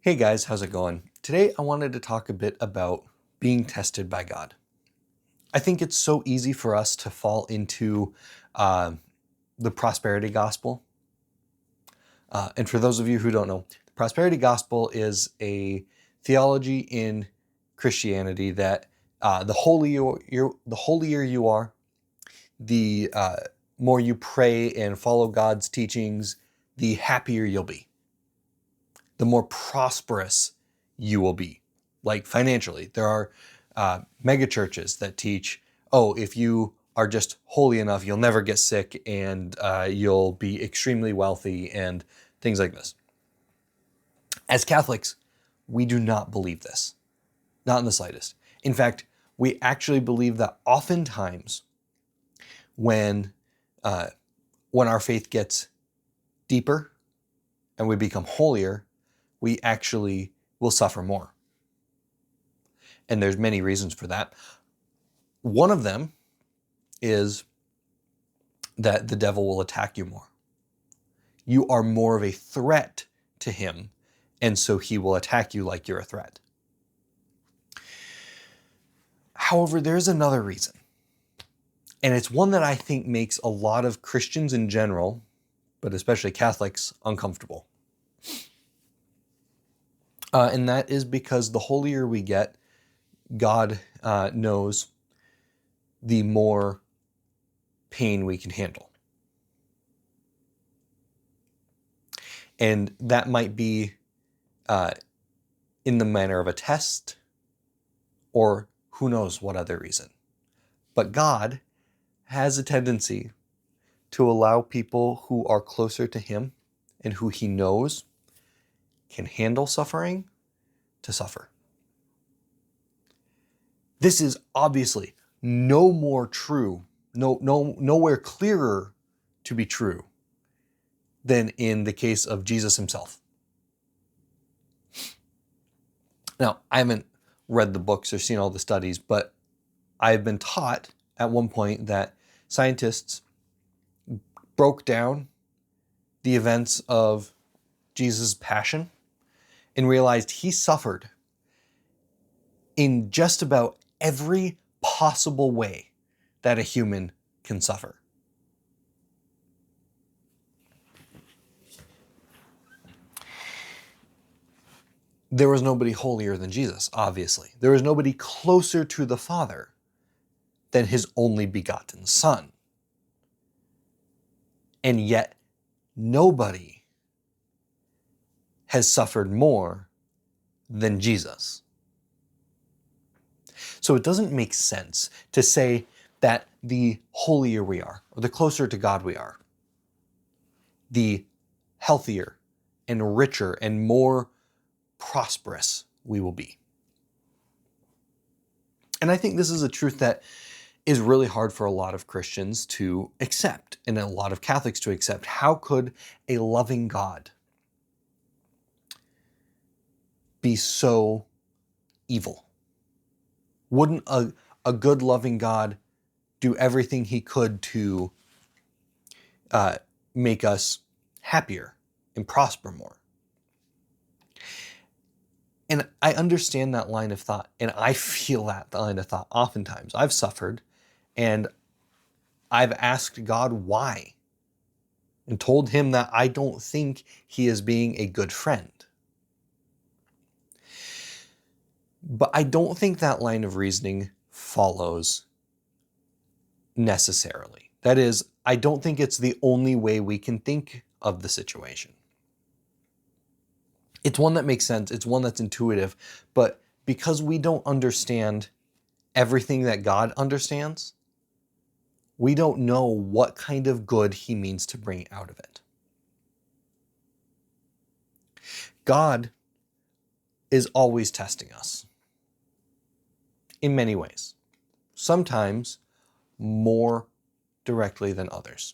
Hey guys, how's it going? Today I wanted to talk a bit about being tested by God. I think it's so easy for us to fall into the prosperity gospel. And for those of you who don't know, the prosperity gospel is a theology in Christianity that the holier you are, the more you pray and follow God's teachings, the happier you'll be. The more prosperous you will be, like financially. There are mega churches that teach, oh, if you are just holy enough, you'll never get sick and you'll be extremely wealthy and things like this. As Catholics, we do not believe this, not in the slightest. In fact, we actually believe that oftentimes when our faith gets deeper and we become holier, we actually will suffer more. And there's many reasons for that. One of them is that the devil will attack you more. You are more of a threat to him, and so he will attack you like you're a threat. However, there's another reason. And it's one that I think makes a lot of Christians in general, but especially Catholics, uncomfortable. And that is because the holier we get, God knows the more pain we can handle. And that might be in the manner of a test, or who knows what other reason. But God has a tendency to allow people who are closer to Him and who He knows can handle suffering to suffer. This is obviously no more true, nowhere clearer to be true than in the case of Jesus himself. Now, I haven't read the books or seen all the studies, but I've been taught at one point that scientists broke down the events of Jesus' passion and realized he suffered in just about every possible way that a human can suffer. There was nobody holier than Jesus, obviously. There was nobody closer to the Father than his only begotten Son. And yet, nobody has suffered more than Jesus. So it doesn't make sense to say that the holier we are, or the closer to God we are, the healthier and richer and more prosperous we will be. And I think this is a truth that is really hard for a lot of Christians to accept and a lot of Catholics to accept. How could a loving God be so evil? Wouldn't a good loving God do everything he could to make us happier and prosper more? And I understand that line of thought, and I feel that line of thought oftentimes. I've suffered, and I've asked God why, and told him that I don't think he is being a good friend. But I don't think that line of reasoning follows necessarily. That is, I don't think it's the only way we can think of the situation. It's one that makes sense. It's one that's intuitive. But because we don't understand everything that God understands, we don't know what kind of good he means to bring out of it. God is always testing us in many ways, sometimes more directly than others.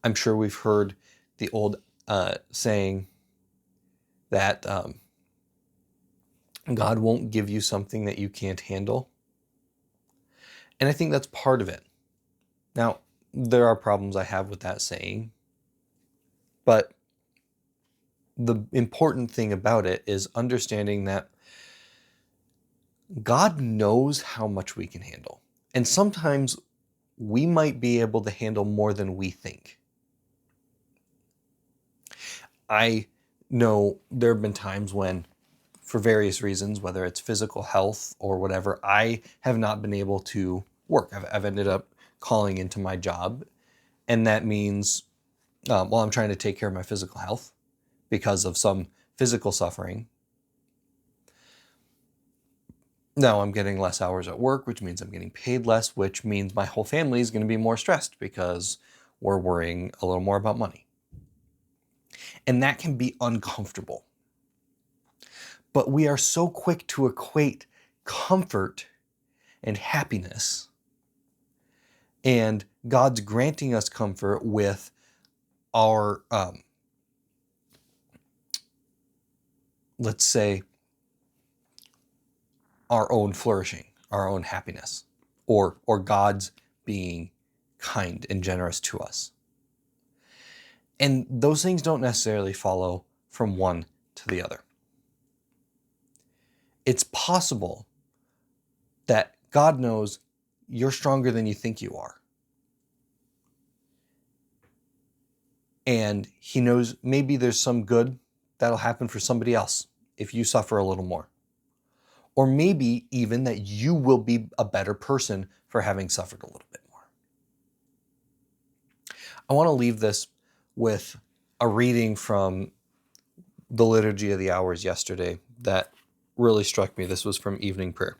I'm sure we've heard the old saying that God won't give you something that you can't handle. And I think that's part of it. Now, there are problems I have with that saying, but the important thing about it is understanding that God knows how much we can handle. And sometimes we might be able to handle more than we think. I know there have been times when, for various reasons, whether it's physical health or whatever, I have not been able to work. I've ended up calling into my job, and that means, while I'm trying to take care of my physical health because of some physical suffering, now I'm getting less hours at work, which means I'm getting paid less, which means my whole family is going to be more stressed because we're worrying a little more about money. And that can be uncomfortable. But we are so quick to equate comfort and happiness and God's granting us comfort with our, let's say, our own flourishing, our own happiness, or God's being kind and generous to us. And those things don't necessarily follow from one to the other. It's possible that God knows you're stronger than you think you are. And he knows maybe there's some good that'll happen for somebody else if you suffer a little more. Or maybe even that you will be a better person for having suffered a little bit more. I want to leave this with a reading from the Liturgy of the Hours yesterday that really struck me. This was from evening prayer.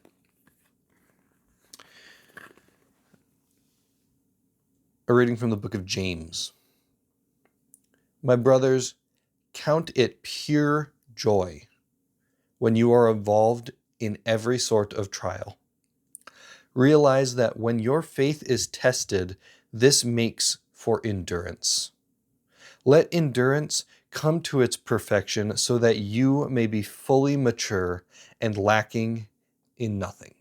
A reading from the book of James. My brothers, count it pure joy when you are involved in every sort of trial. Realize that when your faith is tested, this makes for endurance. Let endurance come to its perfection so that you may be fully mature and lacking in nothing.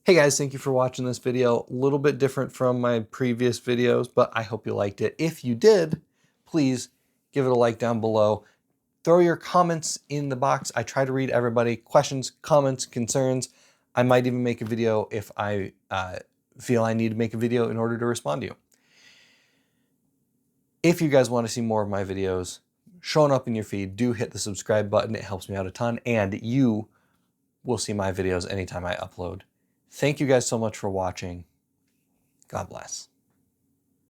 Hey guys, thank you for watching this video. A little bit different from my previous videos, but I hope you liked it. If you did, please give it a like down below. Throw your comments in the box. I try to read everybody. Questions, comments, concerns. I might even make a video if I feel I need to make a video in order to respond to you. If you guys want to see more of my videos showing up in your feed, do hit the subscribe button. It helps me out a ton, and you will see my videos anytime I upload. Thank you guys so much for watching. God bless.